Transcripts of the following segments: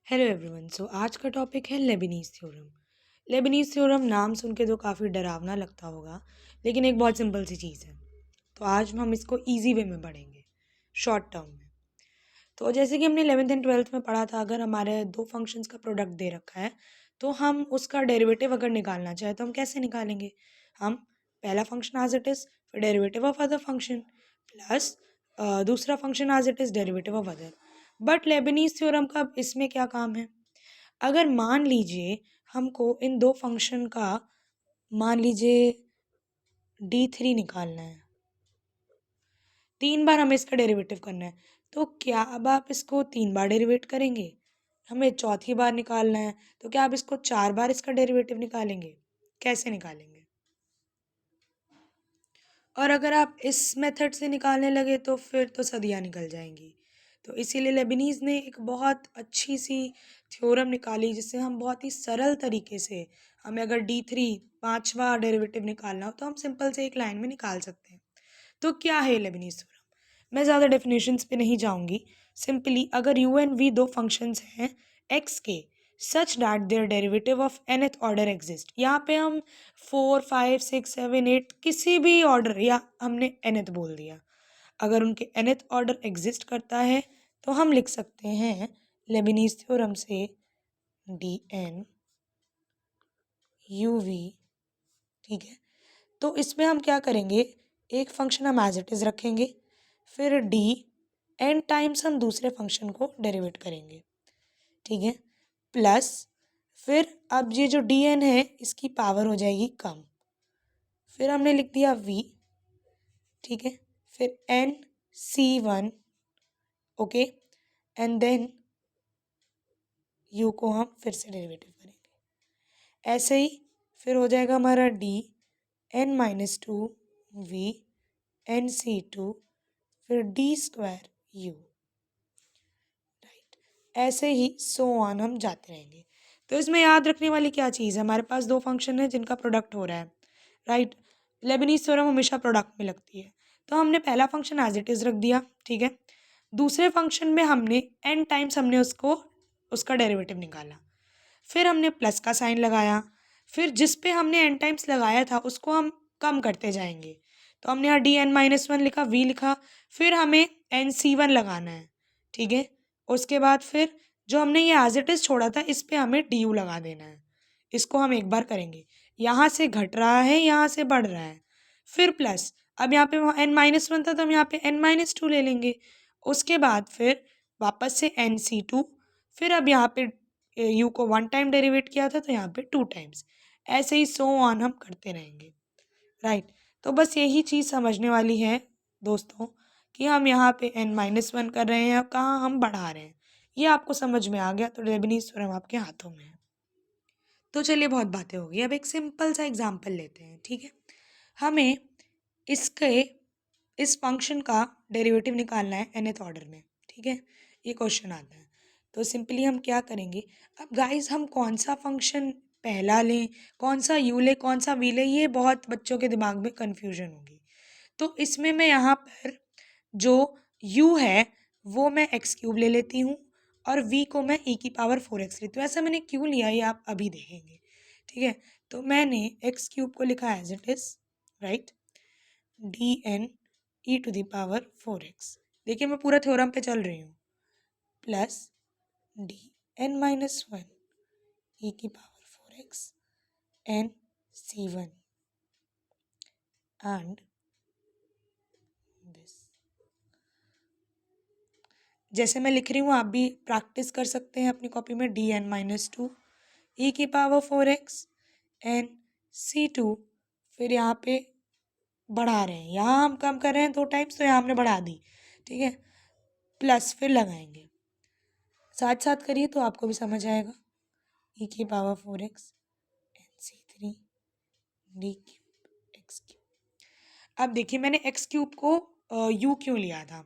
Hello everyone. आज का topic है लेबनीज़ थ्योरम। लेबनीज़ थ्योरम नाम सुन के तो काफ़ी डरावना लगता होगा, लेकिन एक बहुत सिंपल सी चीज़ है। तो आज हम इसको इजी वे में पढ़ेंगे, शॉर्ट टर्म में। तो जैसे कि हमने 11th एंड 12th में पढ़ा था, अगर हमारे दो फंक्शंस का प्रोडक्ट दे रखा है तो हम उसका डेरिवेटिव अगर निकालना चाहे तो हम कैसे निकालेंगे। हम पहला फंक्शन एज इट इज़, फिर derivative of other function, plus दूसरा function as it is, derivative of other. But Leibniz theorem का इसमें क्या काम है। अगर मान लीजिए हमको इन दो फंक्शन का, मान लीजिए d3 निकालना है, 3 बार हमें इसका डेरिवेटिव करना है, तो क्या अब आप इसको 3 बार डेरिवेट करेंगे? हमें चौथी बार निकालना है, तो क्या आप इसको 4 बार इसका डेरिवेटिव निकालेंगे? कैसे निकालेंगे? और अगर आप इस मेथड से निकालने लगे तो फिर तो सदियाँ निकल जाएंगी। तो इसीलिए लेबनीज़ ने एक बहुत अच्छी सी थ्योरम निकाली, जिससे हम बहुत ही सरल तरीके से, हमें अगर d3 5वां डेरिवेटिव निकालना हो तो हम सिंपल से एक लाइन में निकाल सकते हैं। तो क्या है लेबनीज़ थ्योरम? मैं ज़्यादा डेफिनेशंस पे नहीं जाऊंगी। सिंपली अगर u एंड v दो फंक्शंस हैं x के, such that their derivative of nth order exist, यहाँ पे हम 4 5 6 7 8 किसी भी ऑर्डर, या हमने nth बोल दिया, अगर उनके nth ऑर्डर एग्जिस्ट करता है तो हम लिख सकते हैं लेबनीज़ थ्योरम से dn uv। ठीक है, तो इसमें हम क्या करेंगे, एक फंक्शन हम एज इट इज़ रखेंगे, फिर डी एन टाइम्स हम दूसरे फंक्शन को डेरिवेट करेंगे। ठीक है, प्लस फिर अब ये जो डी एन है इसकी पावर हो जाएगी कम, फिर हमने लिख दिया वी। ठीक है, फिर N c1, okay, and then U को हम फिर से डेरिवेटिव करेंगे। ऐसे ही फिर हो जाएगा हमारा डी n-2 वी nc2, फिर d² u। राइट, ऐसे ही सो ऑन हम जाते रहेंगे। तो इसमें याद रखने वाली क्या चीज़ है, हमारे पास दो फंक्शन है जिनका प्रोडक्ट हो रहा है। राइट, लेबनीज़ थ्योरम हमेशा प्रोडक्ट में लगती है। तो हमने पहला फंक्शन एज इट इज़ रख दिया। ठीक है, दूसरे फंक्शन में हमने n टाइम्स हमने उसका डेरिवेटिव निकाला, फिर हमने प्लस का साइन लगाया, फिर जिस पे हमने n टाइम्स लगाया था उसको हम कम करते जाएंगे। तो हमने यहाँ dn-1 लिखा, v लिखा, फिर हमें nc1 लगाना है। ठीक है, उसके बाद फिर जो हमने ये एज इट इज़ छोड़ा था इस पे हमें du लगा देना है। इसको हम एक बार करेंगे, यहाँ से घट रहा है, यहाँ से बढ़ रहा है, फिर प्लस, अब यहाँ पे n-1 था तो हम यहाँ पे n-2 ले लेंगे। उसके बाद फिर वापस से nc2, फिर अब यहाँ पे u को 1 टाइम डेरिवेट किया था तो यहाँ पे 2 टाइम्स, ऐसे ही सो ऑन हम करते रहेंगे। राइट, तो बस यही चीज़ समझने वाली है दोस्तों, कि हम यहाँ पे n-1 कर रहे हैं और कहाँ हम बढ़ा रहे हैं। ये आपको समझ में आ गया तो लेबनीज़ थ्योरम आपके हाथों में है। तो चलिए, बहुत बातें हो गई, अब एक सिंपल सा एग्जाम्पल लेते हैं। ठीक है, हमें इसके इस फंक्शन का डेरिवेटिव निकालना है nth ऑर्डर में। ठीक है, ये क्वेश्चन आता है। तो सिंपली हम क्या करेंगे, अब गाइस हम कौन सा फंक्शन पहला लें, कौन सा u लें, कौन सा v लें, ये बहुत बच्चों के दिमाग में कन्फ्यूजन होगी। तो इसमें मैं यहाँ पर जो u है वो मैं x³ ले लेती हूँ, और v को मैं e⁴x लेती हूँ। ऐसा मैंने क्यों लिया ये आप अभी देखेंगे। ठीक है, तो मैंने x³ को लिखा as it is, right, dn e⁴x। देखिए मैं पूरा थ्योरम पे चल रही हूँ, plus dn-1 e⁴x nc1 and this. जैसे मैं लिख रही हूँ आप भी प्रैक्टिस कर सकते हैं अपनी कॉपी में, dn-2 e⁴x nc2, फिर यहाँ पे बढ़ा रहे हैं, यहाँ हम कम कर रहे हैं 2 टाइम्स तो यहाँ हमने बढ़ा दी। ठीक है, प्लस फिर लगाएंगे, साथ साथ करिए तो आपको भी समझ आएगा। e⁴x nc3 d³ अब देखिए मैंने x³ को u क्यों लिया था।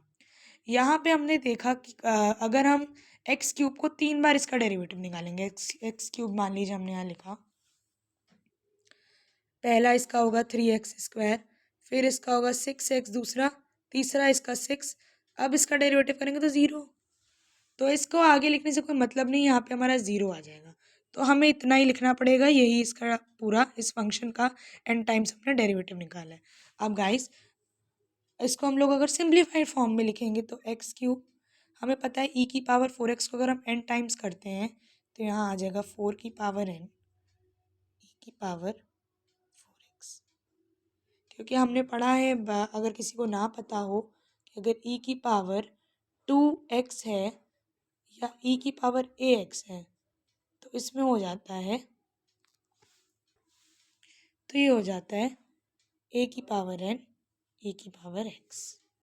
यहाँ पे हमने देखा कि अगर हम x³ को 3 बार इसका डेरिवेटिव निकालेंगे, x³ मान लीजिए हमने यहाँ लिखा, पहला इसका होगा 3x², फिर इसका होगा 6x दूसरा, तीसरा इसका 6, अब इसका डेरिवेटिव करेंगे तो 0। तो इसको आगे लिखने से कोई मतलब नहीं, यहाँ पे हमारा 0 आ जाएगा। तो हमें इतना ही लिखना पड़ेगा, यही इसका पूरा इस फंक्शन का n टाइम्स हमने डेरिवेटिव निकाला है। अब गाइस इसको हम लोग अगर सिंप्लीफाइड फॉर्म में लिखेंगे तो एक्स क्यूब, हमें पता है e की पावर 4x को अगर हम n टाइम्स करते हैं तो यहाँ आ जाएगा 4 की पावर n e की पावर 4x। क्योंकि हमने पढ़ा है, अगर किसी को ना पता हो कि अगर e की पावर 2x है या e की पावर ax है तो इसमें हो जाता है, तो ये हो जाता है a की पावर n e की पावर x।